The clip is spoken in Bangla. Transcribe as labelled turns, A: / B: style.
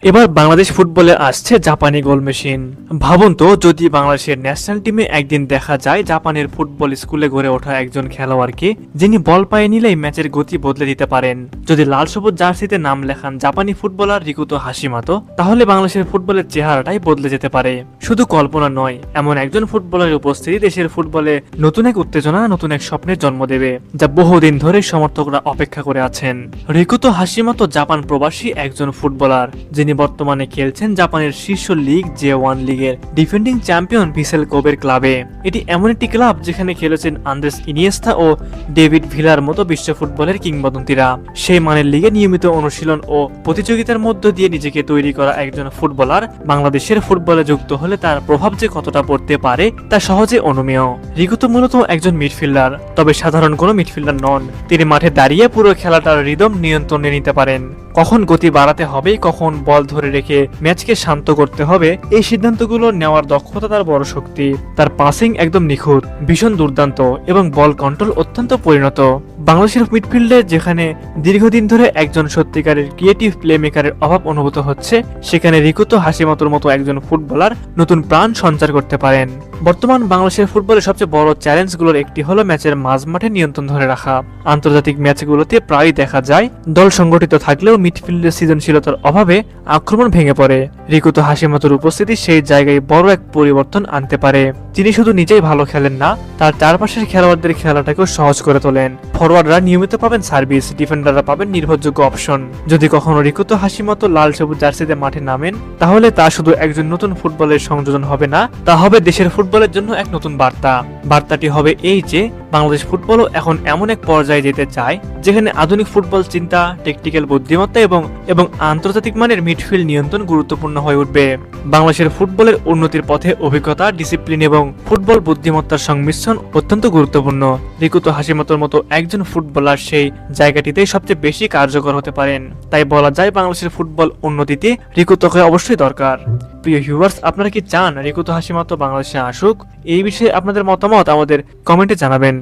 A: এবার বাংলাদেশ ফুটবলে আসছে জাপানি গোল মেশিন। ভাবুন তো, যদি বাংলাদেশের ন্যাশনাল টিমে একদিন দেখা যায় জাপানের ফুটবল স্কুলে গড়ে ওঠা একজন খেলোয়াড়কে, যিনি বল পায়ে নিলেই ম্যাচের গতি বদলে দিতে পারেন। যদি লাল সবুজ জার্সিতে নাম লেখান জাপানি ফুটবলার রিকুতো হাশিমাতো, তাহলে বাংলাদেশের ফুটবলের চেহারাটাই বদলে যেতে পারে। শুধু কল্পনা নয়, এমন একজন ফুটবলের উপস্থিতি দেশের ফুটবলে নতুন এক উত্তেজনা, নতুন এক স্বপ্নের জন্ম দেবে, যা বহুদিন ধরে সমর্থকরা অপেক্ষা করে আছেন। রিকুতো হাশিমাতো জাপান প্রবাসী একজন ফুটবলার, যিনি বর্তমানে খেলছেন জাপানের শীর্ষ লিগ J1 লিগের ডিফেন্ডিং চ্যাম্পিয়ন ভিসেল কোবের ক্লাবে। এটি এমন একটি ক্লাব যেখানে খেলেছেন আন্দ্রেস ইনিয়েস্তা ও ডেভিড ভিলার মতো বিশ্ব ফুটবলের কিংবদন্তিরা। সেই মানের লিগে নিয়মিত অনুশীলন ও প্রতিযোগিতার মধ্য দিয়ে নিজেকে তৈরি করা একজন ফুটবলার বাংলাদেশের ফুটবলে যুক্ত হলে তার প্রভাব যে কতটা পড়তে পারে তা সহজে অনুমেয়। রিকুতো মূলত একজন মিডফিল্ডার, তবে সাধারণ কোনো মিডফিল্ডার নন। তিনি মাঠে দাঁড়িয়ে পুরো খেলাটার রিদম নিয়ন্ত্রণে নিতে পারেন। কখন গতি বাড়াতে হবে, কখন বল ধরে রেখে ম্যাচকে শান্ত করতে হবে, এই সিদ্ধান্তগুলো নেওয়ার দক্ষতা তার বড় শক্তি। তার পাসিং একদম নিখুঁত, ভীষণ দুর্দান্ত এবং বল কন্ট্রোল অত্যন্ত পরিণত। বাংলাদেশের মিডফিল্ডে যেখানে দীর্ঘদিন ধরে একজন সত্যিকারের ক্রিয়েটিভ প্লে মেকারের অভাব অনুভূত হচ্ছে, সেখানে রিকুতো হাশিমাতোর মতো একজন ফুটবলার নতুন প্রাণ সঞ্চার করতে পারেন। বর্তমান বাংলাদেশের ফুটবলের সবচেয়ে বড় চ্যালেঞ্জগুলোর একটি হলো ম্যাচের মাঝমাঠে নিয়ন্ত্রণ ধরে রাখা। আন্তর্জাতিক ম্যাচগুলোতে প্রায়ই দেখা যায় দল সংগঠিত থাকলেও মিডফিল্ডের সৃজনশীলতার অভাবে আক্রমণ ভেঙে পড়ে। রিকুতো হাশিমাতোর উপস্থিতি সেই জায়গায় বড় এক পরিবর্তন আনতে পারে। তিনি শুধু নিজেই ভালো খেলেন না, তার চারপাশের খেলোয়াড়দের খেলাটাকেও সহজ করে তোলেন। ফরওয়ার্ডরা নিয়মিত পাবেন সার্ভিস, ডিফেন্ডাররা পাবেন নির্ভরযোগ্য অপশন। যদি কখনো রিকুতো হাশিমাতো লাল সবুজ জার্সিতে মাঠে নামেন, তাহলে তা শুধু একজন নতুন ফুটবলের সংযোজন হবে না, তা হবে দেশের ফুটবলের জন্য এক নতুন বার্তা। বার্তাটি হবে এই যে বাংলাদেশ ফুটবলও এখন এমন এক পর্যায়ে যেতে চায় যেখানে আধুনিক ফুটবল চিন্তা, টেকটিক্যাল বুদ্ধিমত্তা এবং আন্তর্জাতিক মানের মিডফিল্ড নিয়ন্ত্রণ গুরুত্বপূর্ণ হয়ে উঠবে। বাংলাদেশের ফুটবলের উন্নতির পথে অভিজ্ঞতা, ডিসিপ্লিন এবং ফুটবল বুদ্ধিমত্তার সংমিশ্রণ অত্যন্ত গুরুত্বপূর্ণ। রিকুতো হাশিমাতোর মতো একজন ফুটবলার সেই জায়গাটিতেই সবচেয়ে বেশি কার্যকর হতে পারেন। তাই বলা যায় বাংলাদেশের ফুটবল উন্নতিতে রিকুতোকে অবশ্যই দরকার। প্রিয় ভিউয়ার্স, আপনারা কি চান রিকুতো হাশিমাতো বাংলাদেশে আসুক? এই বিষয়ে আপনাদের মতামত আমাদের কমেন্টে জানাবেন।